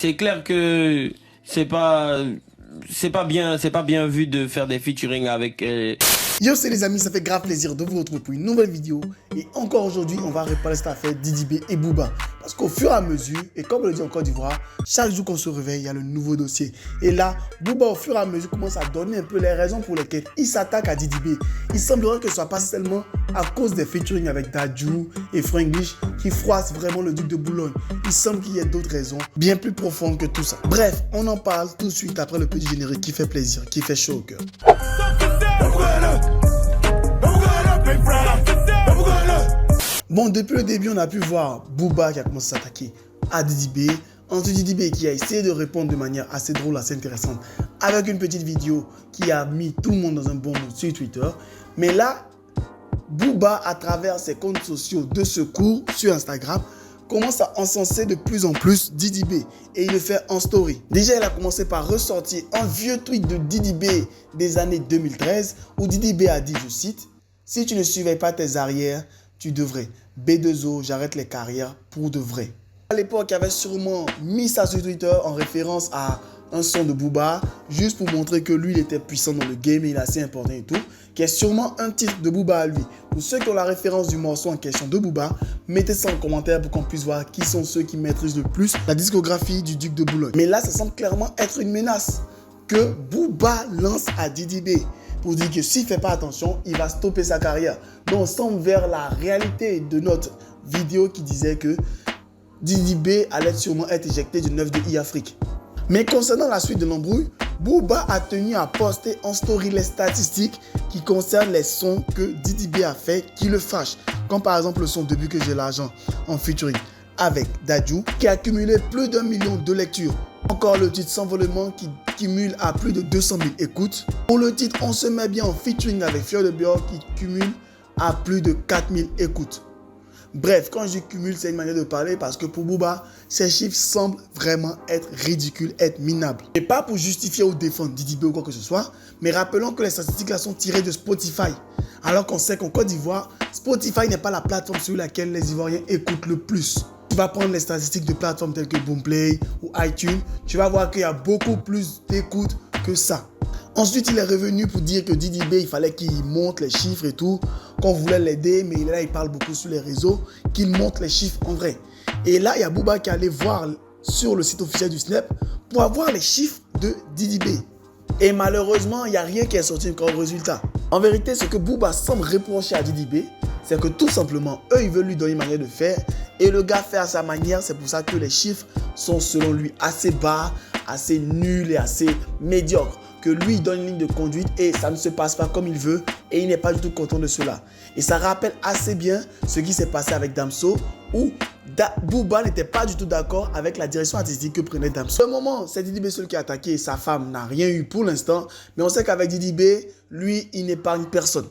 C'est clair que c'est pas bien vu de faire des featuring avec Yo, c'est les amis, ça fait grave plaisir de vous retrouver pour une nouvelle vidéo. Et encore aujourd'hui, on va réparer cette affaire Didi B et Booba. Parce qu'au fur et à mesure, et comme on le dit en Côte d'Ivoire, chaque jour qu'on se réveille, il y a le nouveau dossier. Et là, Booba au fur et à mesure commence à donner un peu les raisons pour lesquelles il s'attaque à Didi B. Il semblerait que ce soit pas seulement à cause des featuring avec Dadju et Franglish qui froissent vraiment le duc de Boulogne. Il semble qu'il y ait d'autres raisons bien plus profondes que tout ça. Bref, on en parle tout de suite après le petit générique qui fait plaisir, qui fait chaud au cœur. Bon, depuis le début, on a pu voir Booba qui a commencé à s'attaquer à Didi B. Ensuite, Didi B qui a essayé de répondre de manière assez drôle, assez intéressante, avec une petite vidéo qui a mis tout le monde dans un bon mood sur Twitter. Mais là, Booba, à travers ses comptes sociaux de secours sur Instagram, commence à encenser de plus en plus Didi B et il le fait en story. Déjà, il a commencé par ressortir un vieux tweet de Didi B des années 2013 où Didi B a dit, je cite, « Si tu ne surveilles pas tes arrières, tu devrais. B2O, j'arrête les carrières pour de vrai. » À l'époque, il avait sûrement mis ça sur Twitter en référence à un son de Booba, juste pour montrer que lui, il était puissant dans le game et il est assez important et tout, qui est sûrement un titre de Booba à lui. Pour ceux qui ont la référence du morceau en question de Booba, mettez ça en commentaire pour qu'on puisse voir qui sont ceux qui maîtrisent le plus la discographie du duc de Boulogne. Mais là, ça semble clairement être une menace que Booba lance à Didi B pour dire que s'il ne fait pas attention, il va stopper sa carrière. Donc on semble vers la réalité de notre vidéo qui disait que Didi B allait sûrement être éjecté du 9 de e-Afrique. Mais concernant la suite de l'embrouille, Booba a tenu à poster en story les statistiques qui concernent les sons que Didi B a fait qui le fâchent. Comme par exemple le son Depuis que j'ai l'argent en featuring avec Dadju qui a cumulé plus d'1 million de lectures. Encore le titre S'envolement qui cumule à plus de 200 000 écoutes. Pour le titre On se met bien en featuring avec Fior de Bior qui cumule à plus de 4000 écoutes. Bref, quand je cumule, c'est une manière de parler parce que pour Booba, ces chiffres semblent vraiment être ridicules, être minables. Et pas pour justifier ou défendre Didi B ou quoi que ce soit, mais rappelons que les statistiques là sont tirées de Spotify. Alors qu'on sait qu'en Côte d'Ivoire, Spotify n'est pas la plateforme sur laquelle les Ivoiriens écoutent le plus. Tu vas prendre les statistiques de plateformes telles que Boomplay ou iTunes, tu vas voir qu'il y a beaucoup plus d'écoutes que ça. Ensuite, il est revenu pour dire que Didi B, il fallait qu'il monte les chiffres et tout, qu'on voulait l'aider, mais là, il parle beaucoup sur les réseaux, qu'il monte les chiffres en vrai. Et là, il y a Booba qui est allé voir sur le site officiel du Snap pour avoir les chiffres de Didi B. Et malheureusement, il n'y a rien qui est sorti comme résultat. En vérité, ce que Booba semble reprocher à Didi B, c'est que tout simplement, eux, ils veulent lui donner une manière de faire et le gars fait à sa manière. C'est pour ça que les chiffres sont selon lui assez bas, assez nuls et assez médiocres. Que lui, il donne une ligne de conduite et ça ne se passe pas comme il veut et il n'est pas du tout content de cela. Et ça rappelle assez bien ce qui s'est passé avec Damso où Booba n'était pas du tout d'accord avec la direction artistique que prenait Damso. À un moment, c'est Didi B seul qui a attaqué et sa femme n'a rien eu pour l'instant. Mais on sait qu'avec Didi B, lui, il n'épargne personne.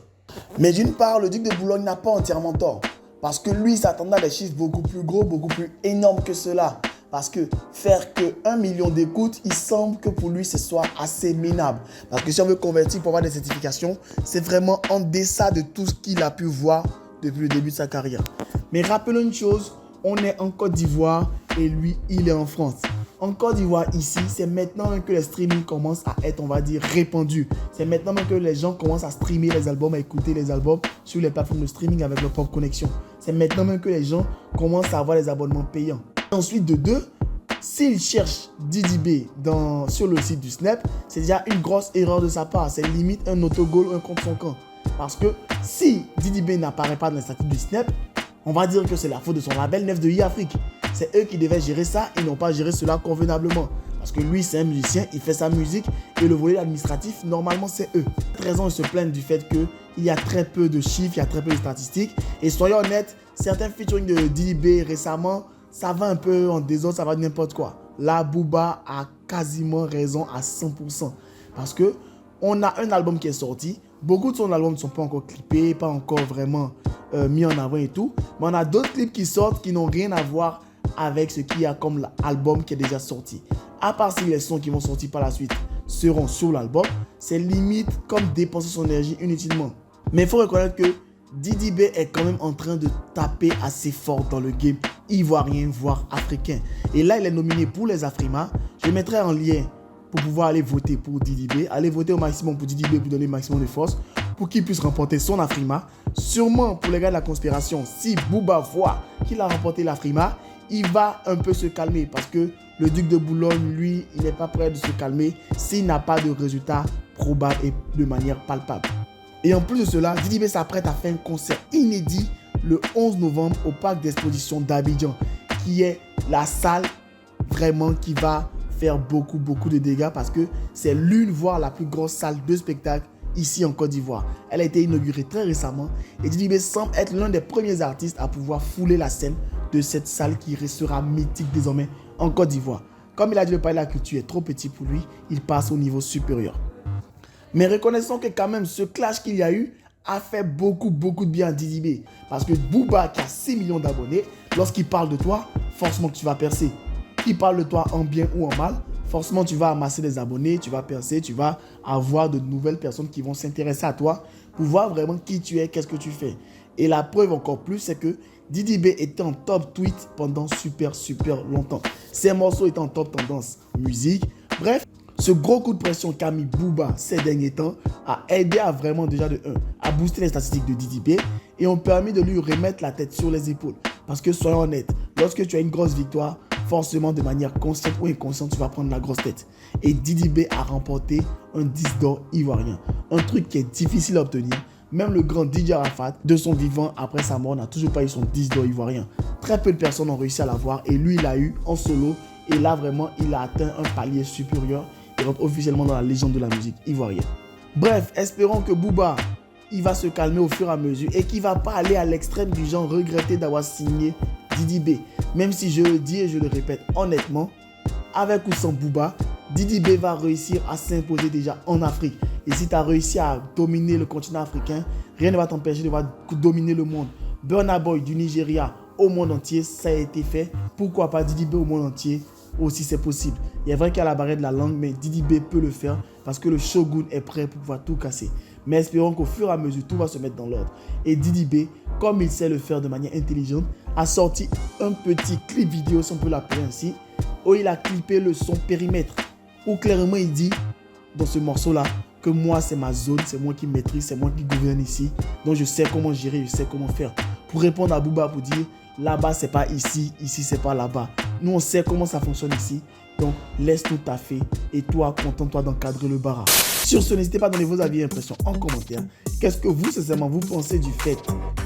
Mais d'une part, le duc de Boulogne n'a pas entièrement tort. Parce que lui, il s'attendait à des chiffres beaucoup plus gros, beaucoup plus énormes que cela. Parce que faire que 1 million d'écoutes, il semble que pour lui, ce soit assez minable. Parce que si on veut convertir pour avoir des certifications, c'est vraiment en deçà de tout ce qu'il a pu voir depuis le début de sa carrière. Mais rappelons une chose, on est en Côte d'Ivoire et lui, il est en France. En Côte d'Ivoire, ici, c'est maintenant que les streamings commencent à être, on va dire, répandus. C'est maintenant que les gens commencent à streamer les albums, à écouter les albums sur les plateformes de streaming avec leur propre connexion. C'est maintenant même que les gens commencent à avoir les abonnements payants. Ensuite, de deux, s'il cherche Didi B sur le site du Snap, c'est déjà une grosse erreur de sa part. C'est limite un autogol, un contre son camp. Parce que si Didi B n'apparaît pas dans les statuts du Snap, on va dire que c'est la faute de son label 9 de e-Afrique. C'est eux qui devaient gérer ça, ils n'ont pas géré cela convenablement. Parce que lui, c'est un musicien, il fait sa musique et le volet administratif, normalement, c'est eux. Pour cette raison, ils se plaignent du fait qu'il y a très peu de chiffres, il y a très peu de statistiques. Et soyons honnêtes, certains featuring de Didi B récemment, ça va un peu en désordre, ça va n'importe quoi. Là, Booba a quasiment raison à 100%. Parce qu'on a un album qui est sorti. Beaucoup de son album ne sont pas encore clippés, pas encore vraiment mis en avant et tout. Mais on a d'autres clips qui sortent qui n'ont rien à voir avec ce qu'il y a comme l'album qui est déjà sorti. À part si les sons qui vont sortir par la suite seront sur l'album, c'est limite comme dépenser son énergie inutilement. Mais il faut reconnaître que Didi B est quand même en train de taper assez fort dans le game ivoiriens, voire africains. Et là, il est nominé pour les Afrima. Je mettrai un lien pour pouvoir aller voter pour Didi B. Allez voter au maximum pour Didi B pour donner le maximum de force pour qu'il puisse remporter son Afrima. Sûrement, pour les gars de la conspiration, si Booba voit qu'il a remporté l'Afrima, il va un peu se calmer parce que le duc de Boulogne, lui, il n'est pas prêt de se calmer s'il n'a pas de résultats probables et de manière palpable. Et en plus de cela, Didi B s'apprête à faire un concert inédit le 11 novembre au parc d'exposition d'Abidjan, qui est la salle vraiment qui va faire beaucoup de dégâts parce que c'est l'une, voire la plus grosse salle de spectacle ici en Côte d'Ivoire. Elle a été inaugurée très récemment et Didi B semble être l'un des premiers artistes à pouvoir fouler la scène de cette salle qui restera mythique désormais en Côte d'Ivoire. Comme il a dit, le palais de la culture est trop petit pour lui, il passe au niveau supérieur. Mais reconnaissons que quand même ce clash qu'il y a eu a fait beaucoup de bien à Didi B. Parce que Booba qui a 6 millions d'abonnés, lorsqu'il parle de toi, forcément que tu vas percer. Qu'il parle de toi en bien ou en mal, forcément tu vas amasser des abonnés, tu vas percer, tu vas avoir de nouvelles personnes qui vont s'intéresser à toi pour voir vraiment qui tu es, qu'est-ce que tu fais. Et la preuve encore plus, c'est que Didi B était en top tweet pendant super longtemps. Ses morceaux étaient en top tendance musique. Bref, ce gros coup de pression qu'a mis Booba ces derniers temps a aidé à vraiment déjà de 1 à booster les statistiques de Didi B et ont permis de lui remettre la tête sur les épaules. Parce que soyons honnêtes, lorsque tu as une grosse victoire, forcément de manière consciente ou inconsciente, tu vas prendre la grosse tête. Et Didi B a remporté un disque d'or ivoirien. Un truc qui est difficile à obtenir. Même le grand DJ Arafat, de son vivant, après sa mort, n'a toujours pas eu son disque d'or ivoirien. Très peu de personnes ont réussi à l'avoir et lui, il l'a eu en solo. Et là, vraiment, il a atteint un palier supérieur. Il rentre officiellement dans la légende de la musique ivoirienne. Bref, espérons que Booba, il va se calmer au fur et à mesure et qu'il ne va pas aller à l'extrême du genre regretter d'avoir signé Didi B. Même si je le dis et je le répète honnêtement, avec ou sans Booba, Didi B va réussir à s'imposer déjà en Afrique. Et si tu as réussi à dominer le continent africain, rien ne va t'empêcher de dominer le monde. Burna Boy du Nigeria au monde entier, ça a été fait. Pourquoi pas Didi B au monde entier aussi, c'est possible. Il est vrai qu'il y a la barrière de la langue, mais Didi B peut le faire parce que le Shogun est prêt pour pouvoir tout casser. Mais espérons qu'au fur et à mesure, tout va se mettre dans l'ordre. Et Didi B, comme il sait le faire de manière intelligente, a sorti un petit clip vidéo, si on peut l'appeler ainsi, où il a clippé le son périmètre. Où clairement il dit, dans ce morceau-là, que moi c'est ma zone, c'est moi qui maîtrise, c'est moi qui gouverne ici. Donc je sais comment gérer, je sais comment faire. Pour répondre à Booba, pour dire, là-bas c'est pas ici, ici c'est pas là-bas. Nous on sait comment ça fonctionne ici. Donc laisse-nous taffer et toi, contente-toi d'encadrer le bara. Sur ce, n'hésitez pas à donner vos avis et impressions en commentaire. Qu'est-ce que vous, sincèrement, vous pensez du fait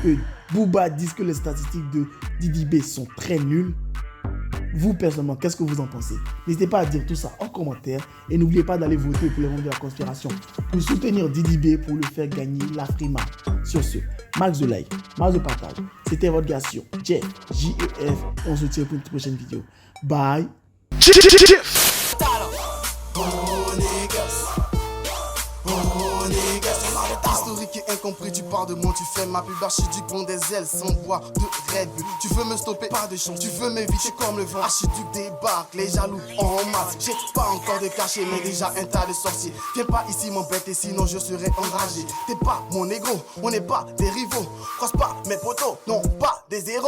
que Booba dise que les statistiques de Didi B sont très nulles? Vous, personnellement, qu'est-ce que vous en pensez? N'hésitez pas à dire tout ça en commentaire et n'oubliez pas d'aller voter pour les membres de la conspiration pour soutenir Didi B pour le faire gagner l'Afrima. Sur ce, max de like, max de partage. C'était votre gars sur Jeff, J-E-F, et on se tire pour une prochaine vidéo. Bye! Historique et incompris, tu pars de moi, tu fais ma pub archiduc, bon des ailes sans bois de Red Bull. Tu veux me stopper, pas de chance, tu veux m'éviter comme le vent. Archiduc débarque, les jaloux en masse. J'ai pas encore de cachet, mais déjà un tas de sorciers. Viens pas ici m'embêter, sinon je serai enragé. T'es pas mon négro, on n'est pas des rivaux. Croise pas mes potos, non pas des héros.